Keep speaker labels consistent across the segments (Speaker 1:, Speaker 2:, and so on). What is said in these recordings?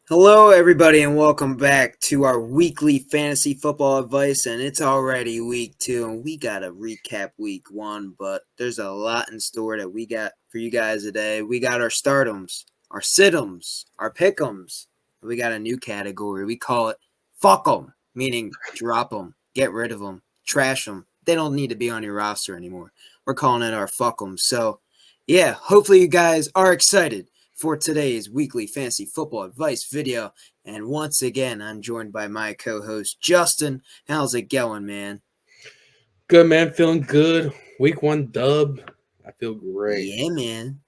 Speaker 1: Hello, everybody, and welcome back to our weekly fantasy football advice. And it's already week 2, and we got to recap week 1, but there's a lot in store that we got for you guys today. We got our startums, our situms, our pickums. We got a new category. We call it fuck 'em, meaning drop them, get rid of them, trash them. They don't need to be on your roster anymore. We're calling it our fuck 'em. So, yeah, hopefully you guys are excited for today's weekly fantasy football advice video. And once again, I'm joined by my co-host Justin. How's it going, man?
Speaker 2: Good, man. Feeling good. Week 1 dub. I feel great.
Speaker 1: Yeah, man.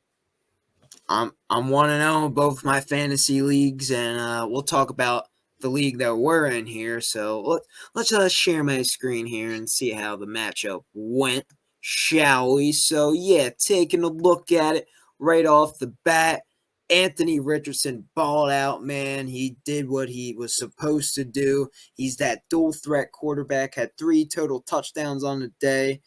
Speaker 1: I'm 1-0 in both my fantasy leagues, and we'll talk about the league that we're in here. So let's share my screen here and see how the matchup went, shall we? So yeah, taking a look at it right off the bat. Anthony Richardson balled out, man. He did what he was supposed to do. He's that dual threat quarterback, had 3 total touchdowns on the day.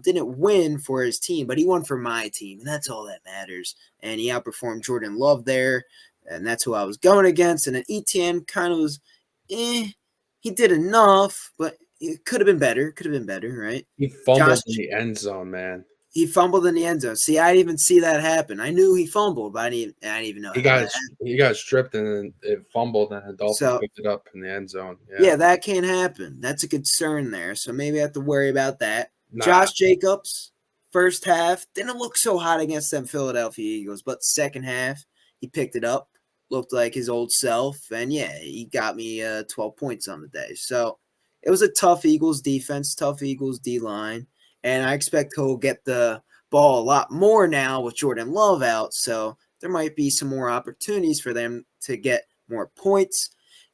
Speaker 1: Didn't win for his team, but he won for my team, and that's all that matters. And he outperformed Jordan Love there, and that's who I was going against. And then ETN kind of was, he did enough, but it could have been better. Could have been better, right?
Speaker 2: He
Speaker 1: Josh,
Speaker 2: fumbled in the end zone, man.
Speaker 1: he fumbled in the end zone. See, I didn't even see that happen. I knew he fumbled, but I didn't even know
Speaker 2: He
Speaker 1: how
Speaker 2: got
Speaker 1: that happened.
Speaker 2: he got stripped and then it fumbled, and the Dolphins
Speaker 1: So
Speaker 2: picked it up in the end zone. Yeah.
Speaker 1: yeah, that can't happen. That's a concern there. So maybe I have to worry about that.
Speaker 2: Nah.
Speaker 1: Josh Jacobs, first half, didn't look so hot against them Philadelphia Eagles, but second half, he picked it up. Looked like his old self. And yeah, he got me 12 points on the day. So it was a tough Eagles defense, tough Eagles D line. And I expect he'll get the ball a lot more now with Jordan Love out. So there might be some more opportunities for them to get more points.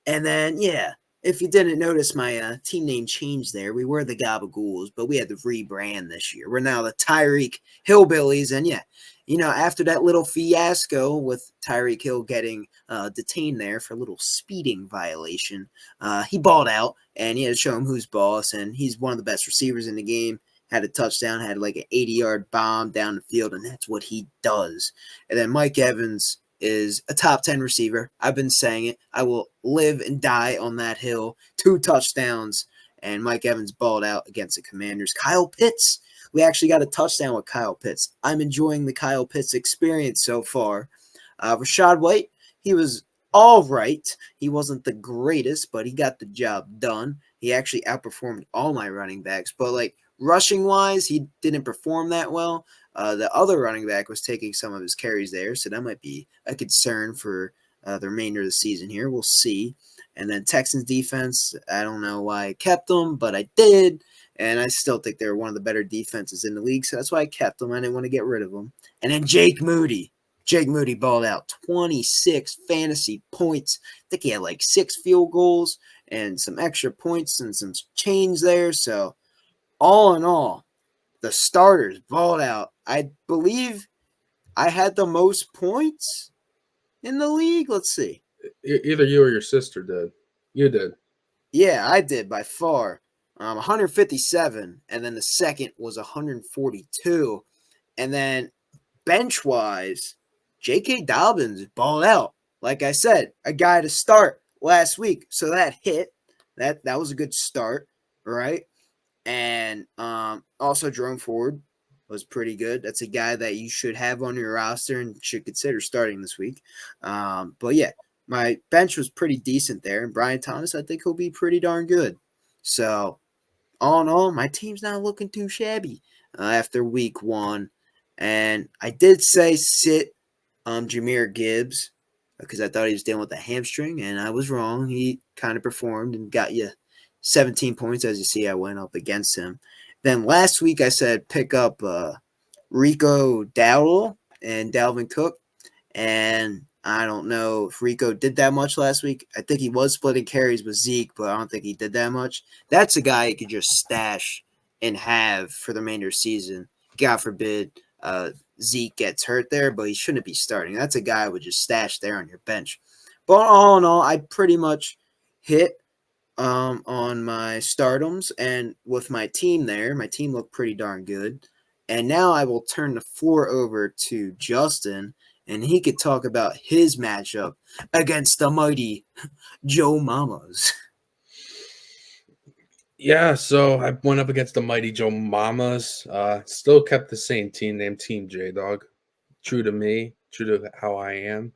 Speaker 1: And then, yeah, if you didn't notice, my team name changed there. We were the Gabagools, but we had to rebrand this year. We're now the Tyreek Hillbillies. And yeah, after that little fiasco with Tyreek Hill getting detained there for a little speeding violation, he balled out and he had to show him who's boss. And he's one of the best receivers in the game. Had a touchdown, had like an 80-yard bomb down the field, and that's what he does. And then Mike Evans is a top 10 receiver. I've been saying it. I will live and die on that hill. 2 touchdowns, and Mike Evans balled out against the Commanders. Kyle Pitts, we actually got a touchdown with Kyle Pitts. I'm enjoying the Kyle Pitts experience so far. Rashad White, he was all right. He wasn't the greatest, but he got the job done. He actually outperformed all my running backs, but like rushing wise, he didn't perform that well. The other running back was taking some of his carries there, so that might be a concern for the remainder of the season here. We'll see. And then Texans defense, I don't know why I kept them, but I did. And I still think they're one of the better defenses in the league, so that's why I kept them. I didn't want to get rid of them. And then Jake Moody. Jake Moody balled out 26 fantasy points. I think he had like 6 field goals and some extra points and some change there. So all in all, the starters balled out. I believe I had the most points in the league. Let's see.
Speaker 2: Either you or your sister did. You did.
Speaker 1: Yeah, I did by far. 157, and then the second was 142. And then bench wise, J.K. Dobbins balled out. Like I said, a guy to start last week. So that hit. That was a good start, right? And also Jerome Ford was pretty good. That's a guy that you should have on your roster and should consider starting this week. But yeah, my bench was pretty decent there. And Brian Thomas, I think he'll be pretty darn good. So all in all, my team's not looking too shabby after week 1. And I did say sit Jameer Gibbs because I thought he was dealing with a hamstring, and I was wrong. He kind of performed and got you 17 points. As you see, I went up against him. Then last week I said pick up Rico Dowdle and Dalvin Cook, and I don't know if Rico did that much last week. I think he was splitting carries with Zeke, but I don't think he did that much. That's a guy you could just stash and have for the remainder of the season. God forbid Zeke gets hurt there, but he shouldn't be starting. That's a guy I would just stash there on your bench. But all in all, I pretty much hit on my stardoms, and with my team there, my team looked pretty darn good. And now I will turn the floor over to Justin, and he could talk about his matchup against the mighty Joe Mamas.
Speaker 2: Yeah, so I went up against the mighty Joe Mamas. Still kept the same team name, Team J Dog. True to me, true to how I am.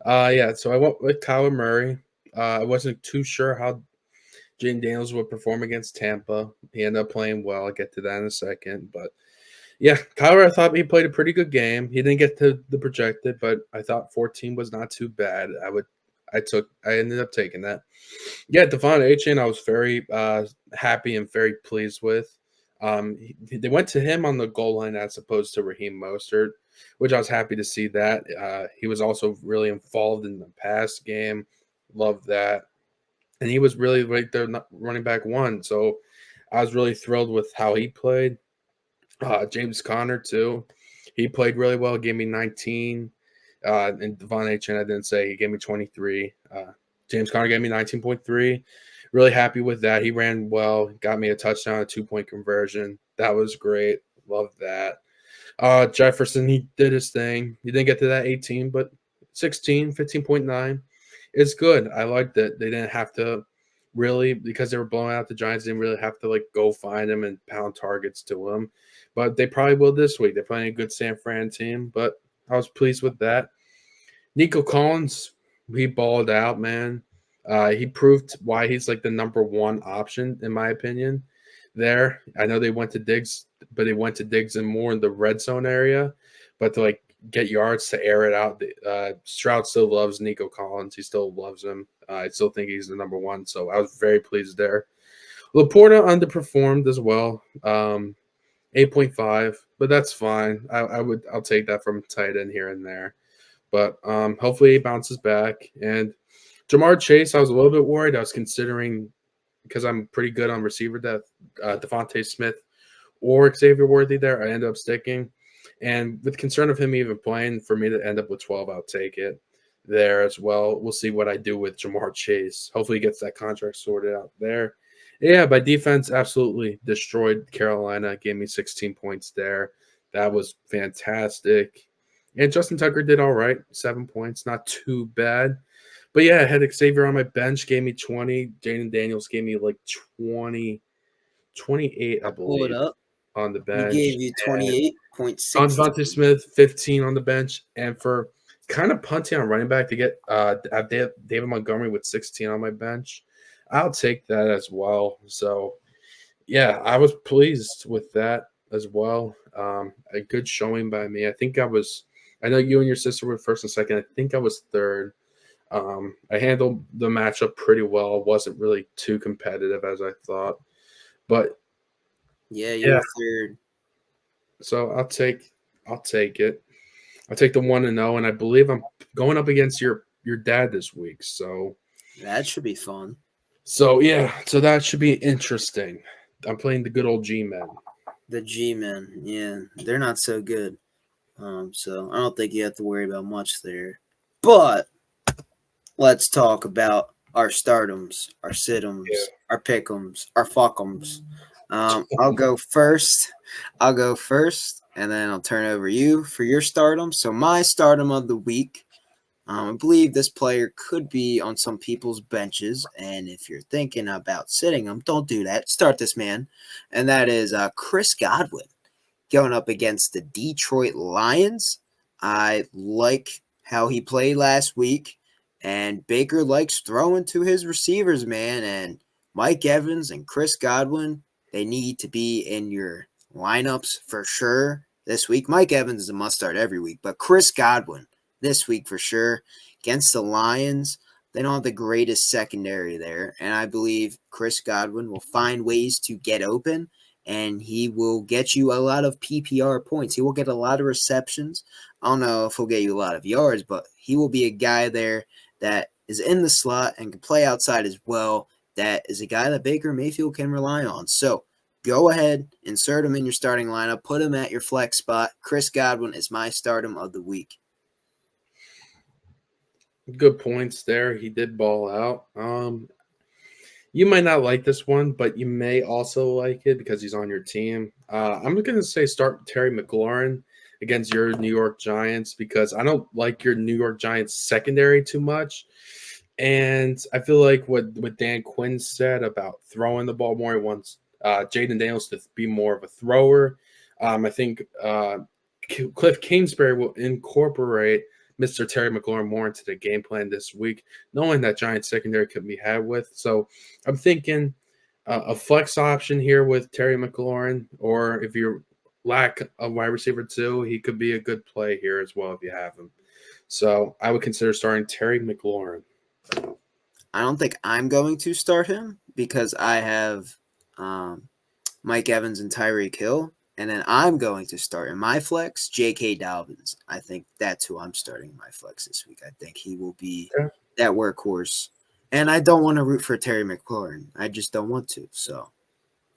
Speaker 2: Yeah, so I went with Kyler Murray. I wasn't too sure how Jaden Daniels would perform against Tampa. He ended up playing well. I'll get to that in a second. But yeah, Kyler, I thought he played a pretty good game. He didn't get to the projected, but I thought 14 was not too bad. I ended up taking that. Yeah, Devon Achane, I was very happy and very pleased with. They went to him on the goal line as opposed to Raheem Mostert, which I was happy to see that. He was also really involved in the pass game. Loved that. And he was really right there, running back one. So I was really thrilled with how he played. James Conner, too. He played really well, gave me 19. And Devon Achane, I didn't say, he gave me 23. James Conner gave me 19.3. Really happy with that. He ran well, got me a touchdown, a 2-point conversion. That was great. Love that. Jefferson, he did his thing. He didn't get to that 18, but 16, 15.9 is good. I liked it. They didn't have to really, because they were blowing out the Giants, didn't really have to like go find him and pound targets to him. But they probably will this week. They're playing a good San Fran team, but I was pleased with that. Nico Collins, he balled out, man. He proved why he's like the number one option, in my opinion. There, I know they went to Diggs, but they went to Diggs and more in the red zone area. But to like get yards to air it out, Stroud still loves Nico Collins. He still loves him. I still think he's the number one. So I was very pleased there. Laporta underperformed as well. 8.5, but that's fine. I'll take that from tight end here and there. But hopefully he bounces back. And Jamar Chase, I was a little bit worried. I was considering, because I'm pretty good on receiver depth, Devontae Smith or Xavier Worthy there. I ended up sticking. And with concern of him even playing, for me to end up with 12, I'll take it there as well. We'll see what I do with Jamar Chase. Hopefully he gets that contract sorted out there. Yeah, by defense, absolutely destroyed Carolina. Gave me 16 points there. That was fantastic. And Justin Tucker did all right. 7 points, not too bad. But yeah, I had Xavier on my bench, gave me 20. Jaden Daniels gave me like 20, 28, I
Speaker 1: Pull it
Speaker 2: believe,
Speaker 1: up.
Speaker 2: on the
Speaker 1: He
Speaker 2: bench.
Speaker 1: gave you
Speaker 2: And
Speaker 1: 28.6.
Speaker 2: Devontae Smith, 15 on the bench. And for kind of punting on running back to get David Montgomery with 16 on my bench, I'll take that as well. So, yeah, I was pleased with that as well. A good showing by me. I know you and your sister were first and second. I think I was third. I handled the matchup pretty well. Wasn't really too competitive as I thought. But
Speaker 1: Yeah, you
Speaker 2: yeah,
Speaker 1: were third.
Speaker 2: so I'll take it. I'll take the 1-0, and I believe I'm going up against your dad this week.
Speaker 1: That should be fun.
Speaker 2: So yeah, so that should be interesting. I'm playing the good old G-men.
Speaker 1: The G-men, yeah, they're not so good. So I don't think you have to worry about much there. But let's talk about our stardoms, our situms, our pickums, our fuckums. I'll go first. And then I'll turn over you for your stardom. So my stardom of the week, I believe this player could be on some people's benches, and if you're thinking about sitting him, don't do that. Start this man, and that is Chris Godwin going up against the Detroit Lions. I like how he played last week, and Baker likes throwing to his receivers, man. And Mike Evans and Chris Godwin, they need to be in your lineups for sure this week. Mike Evans is a must start every week, but Chris Godwin this week for sure against the Lions. They don't have the greatest secondary there, and I believe Chris Godwin will find ways to get open, and he will get you a lot of PPR points. He will get a lot of receptions. I don't know if he'll get you a lot of yards, but he will be a guy there that is in the slot and can play outside as well. That is a guy that Baker Mayfield can rely on. So go ahead, insert him in your starting lineup, put him at your flex spot. Chris Godwin is my stardom of the week.
Speaker 2: Good points there. He did ball out. You might not like this one, but you may also like it because he's on your team. I'm going to say start Terry McLaurin against your New York Giants because I don't like your New York Giants secondary too much. And I feel like what Dan Quinn said about throwing the ball more, he wants Jaden Daniels to be more of a thrower. I think Cliff Kingsbury will incorporate Mr. Terry McLaurin more into the game plan this week, knowing that Giants secondary could be had with. So I'm thinking a flex option here with Terry McLaurin, or if you lack a wide receiver too, he could be a good play here as well if you have him. So I would consider starting Terry McLaurin.
Speaker 1: I don't think I'm going to start him because I have Mike Evans and Tyreek Hill. And then I'm going to start in my flex, J.K. Dobbins. I think that's who I'm starting in my flex this week. I think he will be that workhorse. And I don't want to root for Terry McLaurin. I just don't want to. So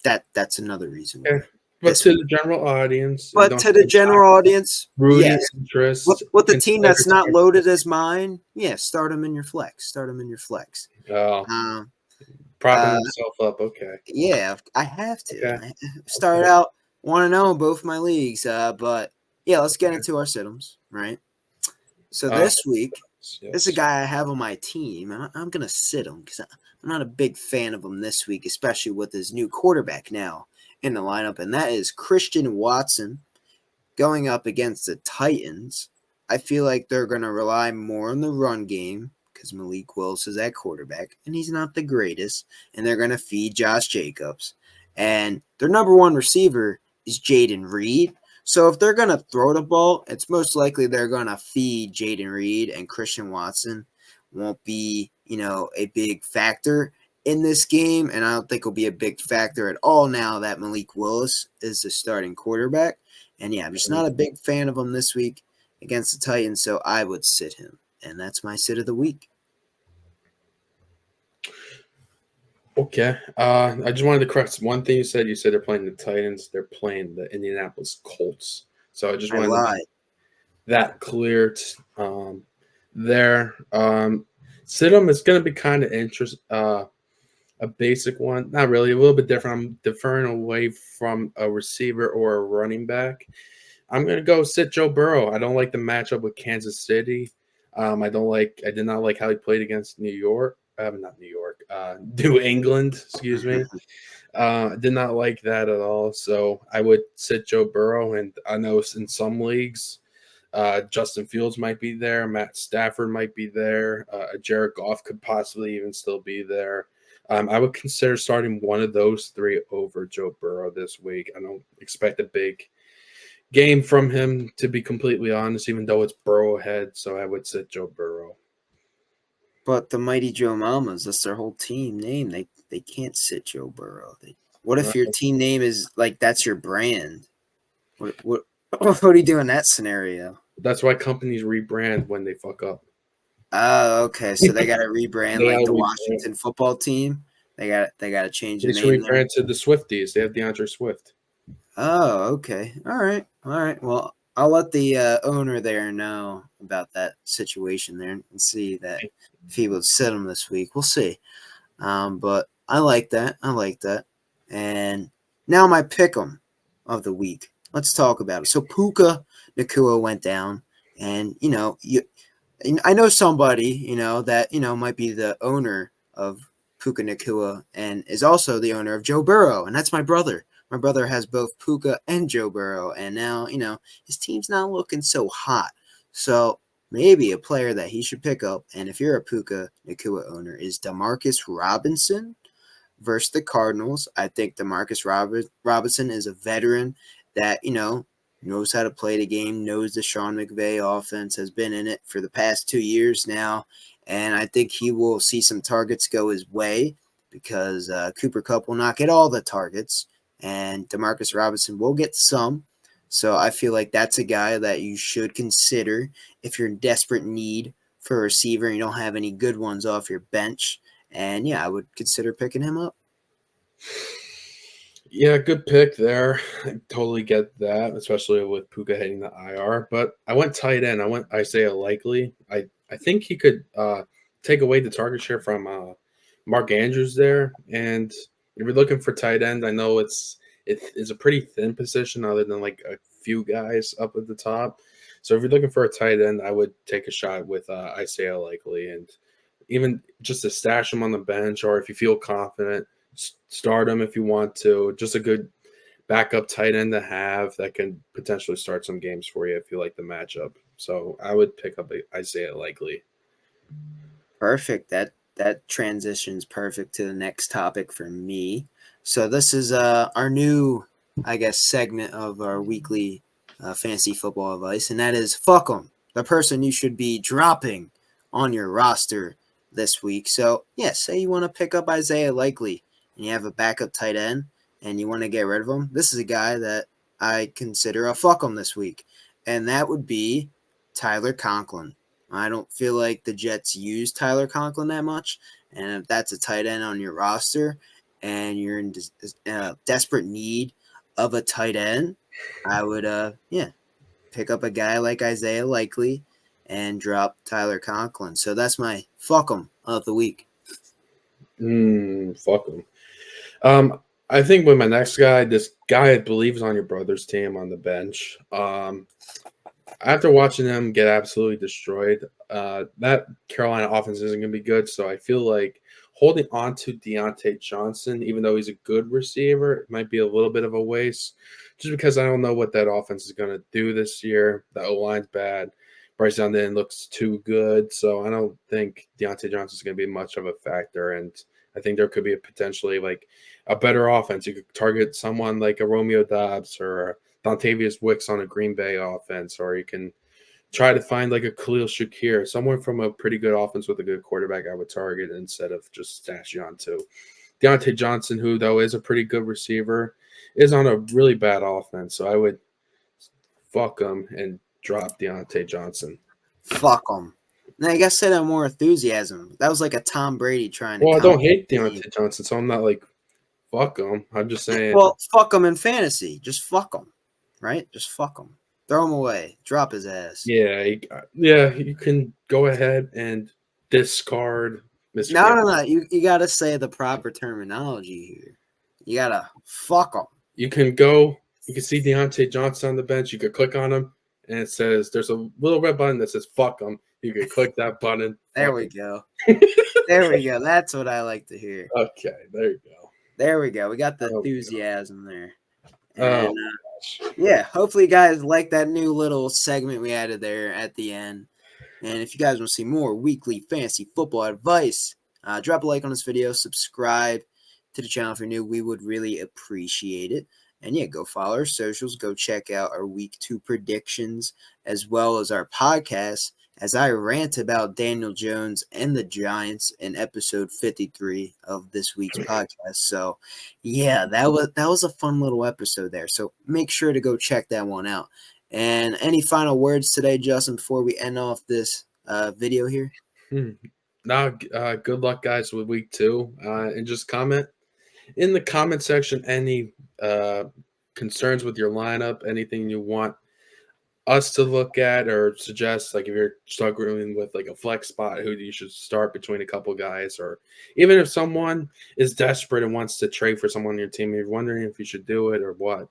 Speaker 1: that's another reason why.
Speaker 2: But to the general audience.
Speaker 1: But to the general audience,
Speaker 2: yes. Interest.
Speaker 1: With the team that's not loaded as mine, start him in your flex. Start him in your flex.
Speaker 2: Oh. Propping himself up. Okay.
Speaker 1: Yeah, I have to.
Speaker 2: Okay.
Speaker 1: I started out 1-0 in both my leagues. But yeah, let's get into our situms, right? So this week, this is a guy I have on my team, and I'm going to sit him because I'm not a big fan of him this week, especially with his new quarterback now in the lineup, and that is Christian Watson going up against the Titans. I feel like they're going to rely more on the run game because Malik Willis is at quarterback, and he's not the greatest, and they're going to feed Josh Jacobs. And their number one receiver is Jaden Reed. So if they're going to throw the ball, it's most likely they're going to feed Jaden Reed, and Christian Watson won't be, a big factor in this game. And I don't think it'll be a big factor at all now that Malik Willis is the starting quarterback. And yeah, I'm just not a big fan of him this week against the Titans, so I would sit him. And that's my sit of the week.
Speaker 2: Okay. I just wanted to correct one thing you said. You said they're playing the Titans. They're playing the Indianapolis Colts. So I just wanted to make that clear there. Sit-em is going to be kind of interesting. A basic one. Not really. A little bit different. I'm deferring away from a receiver or a running back. I'm going to go sit Joe Burrow. I don't like the matchup with Kansas City. I did not like how he played against New York. Not New York. New England, excuse me. Did not like that at all. So I would sit Joe Burrow. And I know in some leagues, Justin Fields might be there. Matt Stafford might be there. Jared Goff could possibly even still be there. I would consider starting one of those three over Joe Burrow this week. I don't expect a big game from him, to be completely honest, even though it's Burrow ahead. So I would sit Joe Burrow.
Speaker 1: But the Mighty Joe Mamas, that's their whole team name. They can't sit Joe Burrow. What if your team name is like that's your brand? What do you do in that scenario?
Speaker 2: That's why companies rebrand when they fuck up.
Speaker 1: Oh, okay. So they got to rebrand like the Washington football team. They got to change the name.
Speaker 2: They should rebrand to the Swifties. They have DeAndre Swift.
Speaker 1: Oh, okay. All right. Well, I'll let the owner there know about that situation there and see that if he will sit him this week. We'll see. But I like that. And now my pick'em of the week. Let's talk about it. So Puka Nacua went down, and I know somebody that might be the owner of Puka Nacua and is also the owner of Joe Burrow, and that's my brother. My brother has both Puka and Joe Burrow, and now, his team's not looking so hot. So maybe a player that he should pick up, and if you're a Puka Nacua owner, is Demarcus Robinson versus the Cardinals. I think Demarcus Robinson is a veteran that, knows how to play the game, knows the Sean McVay offense, has been in it for the past 2 years now, and I think he will see some targets go his way because Cooper Kupp will not get all the targets, and Demarcus Robinson will get some. So I feel like that's a guy that you should consider if you're in desperate need for a receiver and you don't have any good ones off your bench. And, yeah, I would consider picking him up.
Speaker 2: Yeah, good pick there. I totally get that, especially with Puka hitting the IR. But I went tight end. I went Isaiah Likely. I think he could take away the target share from Mark Andrews there. And if you're looking for tight end, I know it's a pretty thin position other than like a few guys up at the top. So if you're looking for a tight end, I would take a shot with Isaiah Likely, and even just to stash him on the bench, or if you feel confident, start him if you want to. Just a good backup tight end to have that can potentially start some games for you if you like the matchup. So I would pick up Isaiah Likely.
Speaker 1: Perfect. That transitions perfect to the next topic for me. So this is our new, I guess, segment of our weekly fantasy football advice, and that is fuck 'em, the person you should be dropping on your roster this week. So yeah, say you want to pick up Isaiah Likely and you have a backup tight end and you want to get rid of him. This is a guy that I consider a fuck 'em this week, and that would be Tyler Conklin. I don't feel like the Jets use Tyler Conklin that much. And if that's a tight end on your roster and you're in desperate need of a tight end, I would, pick up a guy like Isaiah Likely and drop Tyler Conklin. So that's my fuck 'em of the week.
Speaker 2: Fuck him. I think with my next guy, this guy I believe is on your brother's team on the bench. After watching them get absolutely destroyed, that Carolina offense isn't going to be good. So I feel like holding on to Deontay Johnson, even though he's a good receiver, it might be a little bit of a waste just because I don't know what that offense is going to do this year. The O-line's bad. Bryce Young then looks too good. So I don't think Deontay Johnson is going to be much of a factor. And I think there could be potentially like a better offense. You could target someone like a Romeo Doubs or Dontavius Wicks on a Green Bay offense, or you can try to find like a Khalil Shakir, someone from a pretty good offense with a good quarterback I would target instead of just stashing on to Deontay Johnson, who, though, is a pretty good receiver, is on a really bad offense. So I would fuck him and drop Deontay Johnson.
Speaker 1: Fuck 'em. Now, I guess say that more enthusiasm. That was like a Tom Brady trying to
Speaker 2: Well, I don't
Speaker 1: compliment
Speaker 2: hate
Speaker 1: me.
Speaker 2: Deontay Johnson, so I'm not like, fuck him. I'm just saying.
Speaker 1: Well, fuck 'em in fantasy. Just fuck 'em, right? Just fuck 'em. Throw him away. Drop his ass.
Speaker 2: Yeah, you can go ahead and discard Mr.
Speaker 1: No. You got to say the proper terminology here. You got to fuck them.
Speaker 2: You can see Deontay Johnson on the bench. You could click on him, and it says there's a little red button that says fuck him. You could click that button.
Speaker 1: There we go. There we go. That's what I like to hear.
Speaker 2: Okay, there you go.
Speaker 1: There we go. We got the enthusiasm there.
Speaker 2: And,
Speaker 1: yeah, hopefully you guys like that new little segment we added there at the end. And if you guys want to see more weekly fantasy football advice, drop a like on this video, subscribe to the channel if you're new. We would really appreciate it. And yeah, go follow our socials. Go check out our week 2 predictions as well as our podcast as I rant about Daniel Jones and the Giants in episode 53 of this week's podcast. So yeah, that was a fun little episode there. So make sure to go check that one out. And any final words today, Justin, before we end off this video here?
Speaker 2: Good luck, guys, with week 2. And just comment in the comment section any concerns with your lineup, anything you want us to look at or suggest, like if you're struggling with like a flex spot, who you should start between a couple guys, or even if someone is desperate and wants to trade for someone on your team, you're wondering if you should do it or what.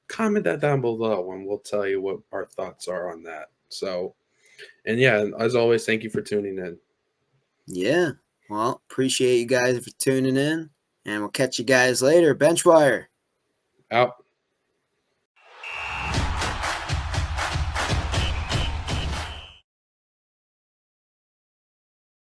Speaker 2: Comment that down below and we'll tell you what our thoughts are on that. So, and yeah, as always, thank you for tuning in.
Speaker 1: Yeah, well, appreciate you guys for tuning in, and we'll catch you guys later. Benchwire
Speaker 2: out.